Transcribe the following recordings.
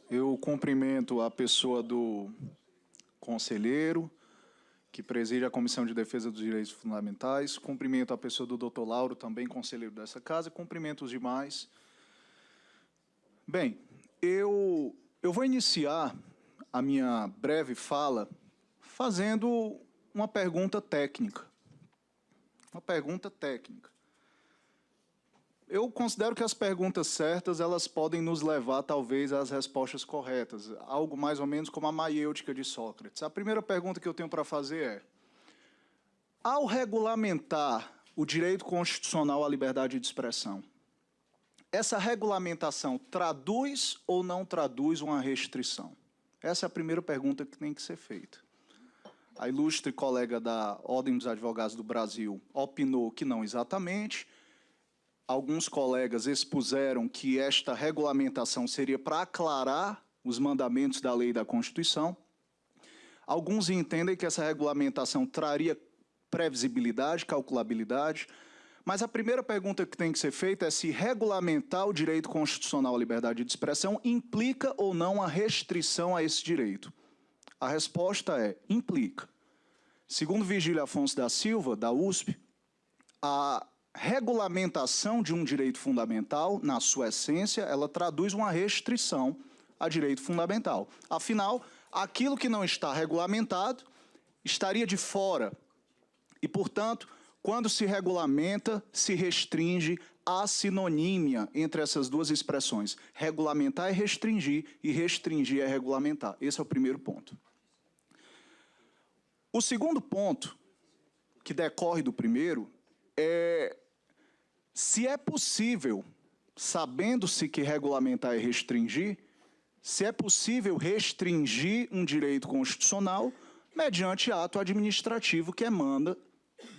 Eu cumprimento a pessoa do conselheiro, que preside a Comissão de Defesa dos Direitos Fundamentais, cumprimento a pessoa do Dr. Lauro, também conselheiro dessa casa, e cumprimento os demais. Bem, eu vou iniciar a minha breve fala fazendo uma pergunta técnica. Uma pergunta técnica. Eu considero que as perguntas certas, elas podem nos levar, talvez, às respostas corretas. Algo mais ou menos como a maiêutica de Sócrates. A primeira pergunta que eu tenho para fazer é: ao regulamentar o direito constitucional à liberdade de expressão, essa regulamentação traduz ou não traduz uma restrição? Essa é a primeira pergunta que tem que ser feita. A ilustre colega da Ordem dos Advogados do Brasil opinou que não exatamente. Alguns colegas expuseram que esta regulamentação seria para aclarar os mandamentos da lei e da Constituição. Alguns entendem que essa regulamentação traria previsibilidade, calculabilidade. Mas a primeira pergunta que tem que ser feita é se regulamentar o direito constitucional à liberdade de expressão implica ou não a restrição a esse direito. A resposta é: implica. Segundo Virgílio Afonso da Silva, da USP, a regulamentação de um direito fundamental, na sua essência, ela traduz uma restrição a direito fundamental. Afinal, aquilo que não está regulamentado estaria de fora. E, portanto, quando se regulamenta, se restringe a sinonímia entre essas duas expressões. Regulamentar é restringir e restringir é regulamentar. Esse é o primeiro ponto. O segundo ponto, que decorre do primeiro, é se é possível, sabendo-se que regulamentar é restringir, se é possível restringir um direito constitucional mediante ato administrativo que emana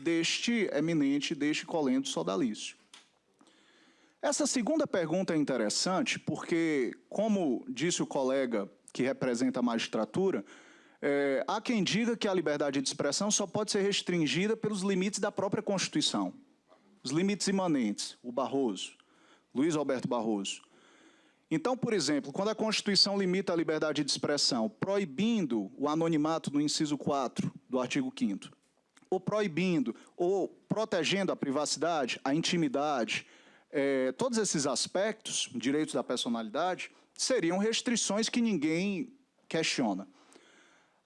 deste eminente, deste colendo sodalício. Essa segunda pergunta é interessante porque, como disse o colega que representa a magistratura, há quem diga que a liberdade de expressão só pode ser restringida pelos limites da própria Constituição. Os limites imanentes, o Barroso, Luiz Roberto Barroso. Então, por exemplo, quando a Constituição limita a liberdade de expressão, proibindo o anonimato no inciso 4 do artigo 5º, ou proibindo, ou protegendo a privacidade, a intimidade, todos esses aspectos, direitos da personalidade, seriam restrições que ninguém questiona.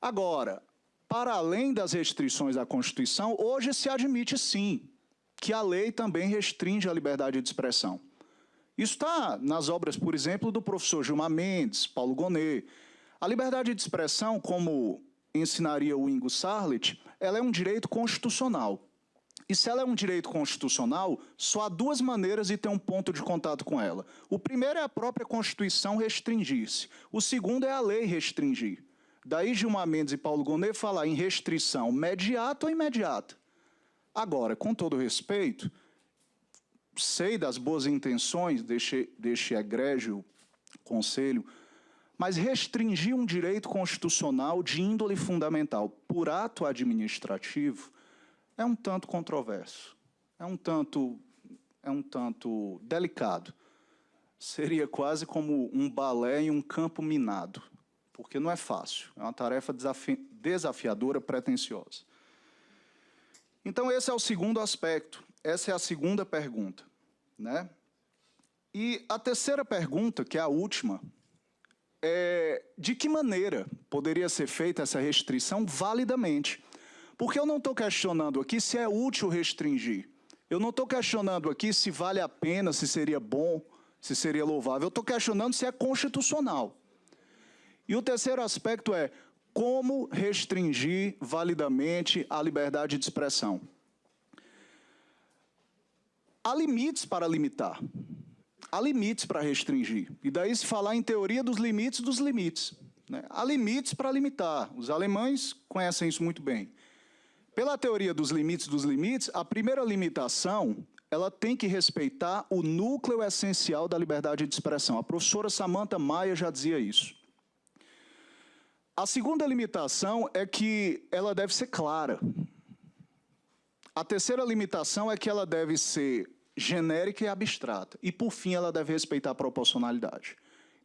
Agora, para além das restrições da Constituição, hoje se admite, sim, que a lei também restringe a liberdade de expressão. Isso está nas obras, por exemplo, do professor Gilmar Mendes, Paulo Gonet. A liberdade de expressão, como ensinaria o Ingo Sarlet, ela é um direito constitucional. E se ela é um direito constitucional, só há duas maneiras de ter um ponto de contato com ela. O primeiro é a própria Constituição restringir-se. O segundo é a lei restringir. Daí Gilmar Mendes e Paulo Gonet falar em restrição imediata ou imediata. Agora, com todo respeito, sei das boas intenções deste egrégio conselho, mas restringir um direito constitucional de índole fundamental por ato administrativo é um tanto controverso, é um tanto delicado. Seria quase como um balé em um campo minado, porque não é fácil, é uma tarefa desafiadora, pretensiosa. Então, esse é o segundo aspecto, essa é a segunda pergunta, né? E a terceira pergunta, que é a última, é de que maneira poderia ser feita essa restrição validamente? Porque eu não estou questionando aqui se é útil restringir, eu não estou questionando aqui se vale a pena, se seria bom, se seria louvável, eu estou questionando se é constitucional. E o terceiro aspecto é: como restringir validamente a liberdade de expressão? Há limites para limitar, há limites para restringir. E daí se falar em teoria dos limites, né? Há limites para limitar. Os alemães conhecem isso muito bem. Pela teoria dos limites, a primeira limitação, ela tem que respeitar o núcleo essencial da liberdade de expressão. A professora Samantha Maia já dizia isso. A segunda limitação é que ela deve ser clara. A terceira limitação é que ela deve ser genérica e abstrata. E, por fim, ela deve respeitar a proporcionalidade.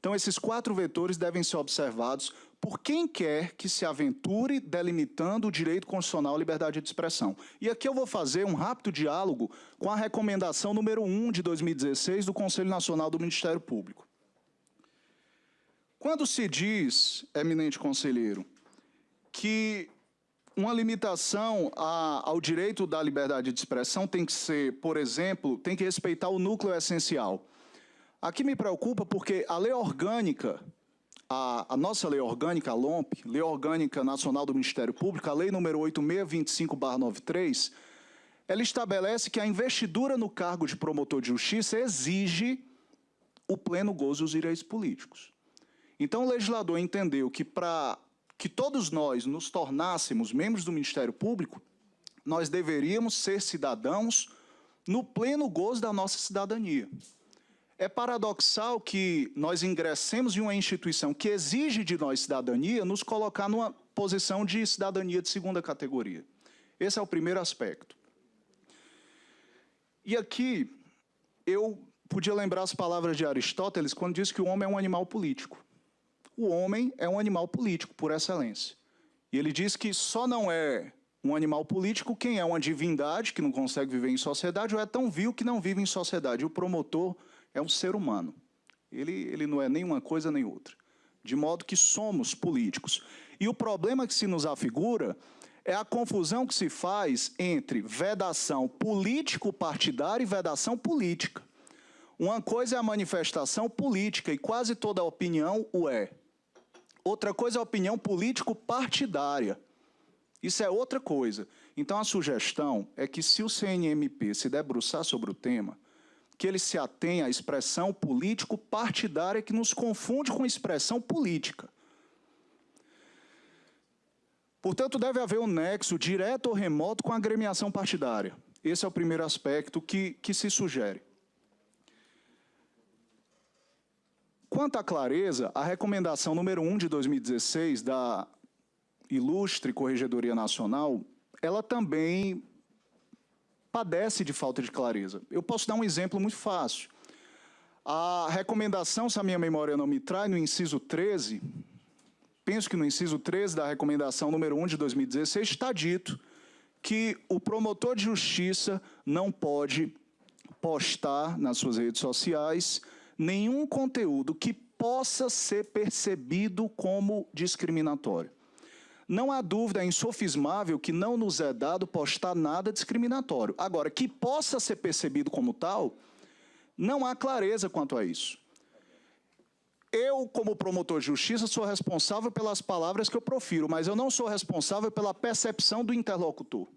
Então, esses 4 vetores devem ser observados por quem quer que se aventure delimitando o direito constitucional à liberdade de expressão. E aqui eu vou fazer um rápido diálogo com a recomendação número 1 de 2016 do Conselho Nacional do Ministério Público. Quando se diz, eminente conselheiro, que uma limitação ao direito da liberdade de expressão tem que ser, por exemplo, tem que respeitar o núcleo essencial. Aqui me preocupa porque a lei orgânica, a nossa lei orgânica, a LOMP, Lei Orgânica Nacional do Ministério Público, a lei número 8625/93, ela estabelece que a investidura no cargo de promotor de justiça exige o pleno gozo dos direitos políticos. Então, o legislador entendeu que para que todos nós nos tornássemos membros do Ministério Público, nós deveríamos ser cidadãos no pleno gozo da nossa cidadania. É paradoxal que nós ingressemos em uma instituição que exige de nós cidadania, nos colocar numa posição de cidadania de segunda categoria. Esse é o primeiro aspecto. E aqui, eu podia lembrar as palavras de Aristóteles quando disse que o homem é um animal político. O homem é um animal político, por excelência. E ele diz que só não é um animal político quem é uma divindade, que não consegue viver em sociedade, ou é tão vil que não vive em sociedade. E o promotor é um ser humano. Ele não é nem uma coisa nem outra. De modo que somos políticos. E o problema que se nos afigura é a confusão que se faz entre vedação político-partidária e vedação política. Uma coisa é a manifestação política, e quase toda opinião o é. Outra coisa é a opinião político-partidária. Isso é outra coisa. Então, a sugestão é que, se o CNMP se debruçar sobre o tema, que ele se atenha à expressão político-partidária, que nos confunde com expressão política. Portanto, deve haver um nexo direto ou remoto com a agremiação partidária. Esse é o primeiro aspecto que se sugere. Quanto à clareza, a recomendação número 1 de 2016 da ilustre Corregedoria Nacional, ela também padece de falta de clareza. Eu posso dar um exemplo muito fácil. A recomendação, se a minha memória não me trai, no inciso 13, penso que no inciso 13 da recomendação número 1 de 2016, está dito que o promotor de justiça não pode postar nas suas redes sociais nenhum conteúdo que possa ser percebido como discriminatório. Não há dúvida, é insofismável que não nos é dado postar nada discriminatório. Agora, que possa ser percebido como tal, não há clareza quanto a isso. Eu, como promotor de justiça, sou responsável pelas palavras que eu profiro, mas eu não sou responsável pela percepção do interlocutor.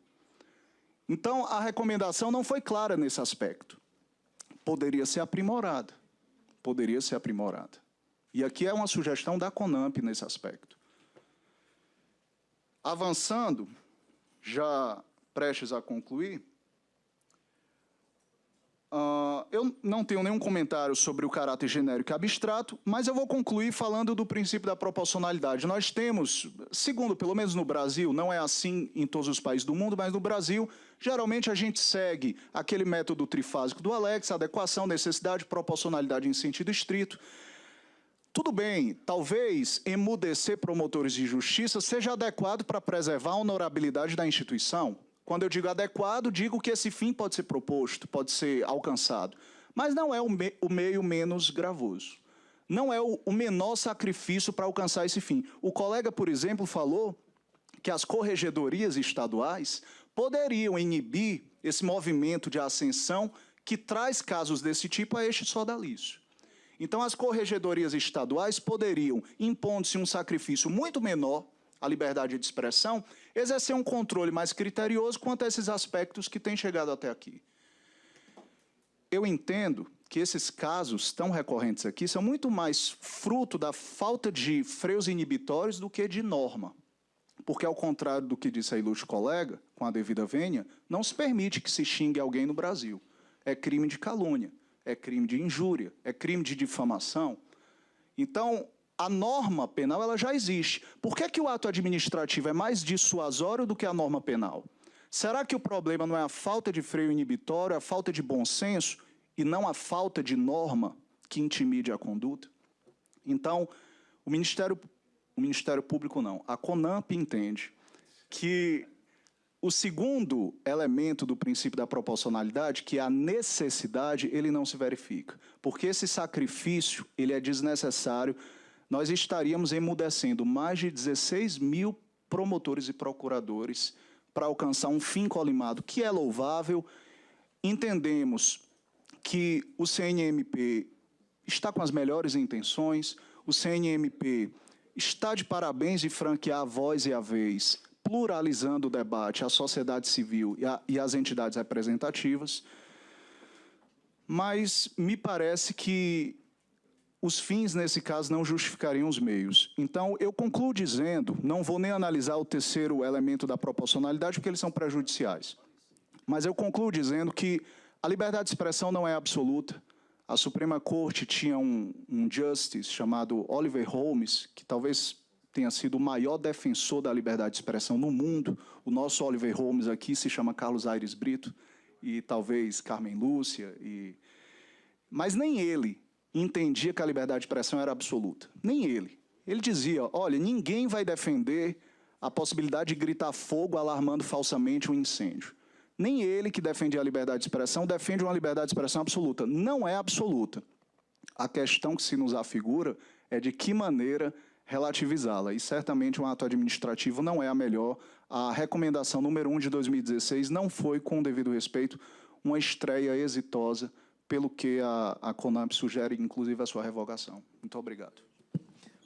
Então, a recomendação não foi clara nesse aspecto. Poderia ser aprimorada. Poderia ser aprimorada. E aqui é uma sugestão da CONAMP nesse aspecto. Avançando, já prestes a concluir, eu não tenho nenhum comentário sobre o caráter genérico e abstrato, mas eu vou concluir falando do princípio da proporcionalidade. Nós temos, segundo, pelo menos no Brasil, não é assim em todos os países do mundo, mas no Brasil, geralmente a gente segue aquele método trifásico do Alex, adequação, necessidade, proporcionalidade em sentido estrito. Tudo bem, talvez emudecer promotores de justiça seja adequado para preservar a honorabilidade da instituição. Quando eu digo adequado, digo que esse fim pode ser proposto, pode ser alcançado. Mas não é o meio menos gravoso. Não é o menor sacrifício para alcançar esse fim. O colega, por exemplo, falou que as corregedorias estaduais poderiam inibir esse movimento de ascensão que traz casos desse tipo a este sodalício. Então, as corregedorias estaduais poderiam, impondo-se um sacrifício muito menor à liberdade de expressão, exercer um controle mais criterioso quanto a esses aspectos que têm chegado até aqui. Eu entendo que esses casos tão recorrentes aqui são muito mais fruto da falta de freios inibitórios do que de norma. Porque, ao contrário do que disse a ilustre colega, com a devida vênia, não se permite que se xingue alguém no Brasil. É crime de calúnia. É crime de injúria, é crime de difamação. Então, a norma penal ela já existe. Por que o ato administrativo é mais dissuasório do que a norma penal? Será que o problema não é a falta de freio inibitório, a falta de bom senso, e não a falta de norma que intimide a conduta? Então, o Ministério Público não, a CONAMP entende que o segundo elemento do princípio da proporcionalidade, que é a necessidade, ele não se verifica. Porque esse sacrifício, ele é desnecessário. Nós estaríamos emudecendo mais de 16 mil promotores e procuradores para alcançar um fim colimado, que é louvável. Entendemos que o CNMP está com as melhores intenções, o CNMP está de parabéns de franquear a voz e a vez, pluralizando o debate, a sociedade civil e as entidades representativas, mas me parece que os fins, nesse caso, não justificariam os meios. Então, eu concluo dizendo, não vou nem analisar o terceiro elemento da proporcionalidade, porque eles são prejudiciais, mas eu concluo dizendo que a liberdade de expressão não é absoluta. A Suprema Corte tinha um justice chamado Oliver Holmes, que talvez tenha sido o maior defensor da liberdade de expressão no mundo. O nosso Oliver Holmes aqui se chama Carlos Aires Brito, e talvez Carmen Lúcia. Mas nem ele entendia que a liberdade de expressão era absoluta. Nem ele. Ele dizia, olha, ninguém vai defender a possibilidade de gritar fogo alarmando falsamente um incêndio. Nem ele, que defende a liberdade de expressão, defende uma liberdade de expressão absoluta. Não é absoluta. A questão que se nos afigura é de que maneira relativizá-la. E certamente um ato administrativo não é a melhor. A recomendação número 1 de 2016 não foi, com o devido respeito, uma estreia exitosa, pelo que a CONAMP sugere, inclusive, a sua revogação. Muito obrigado.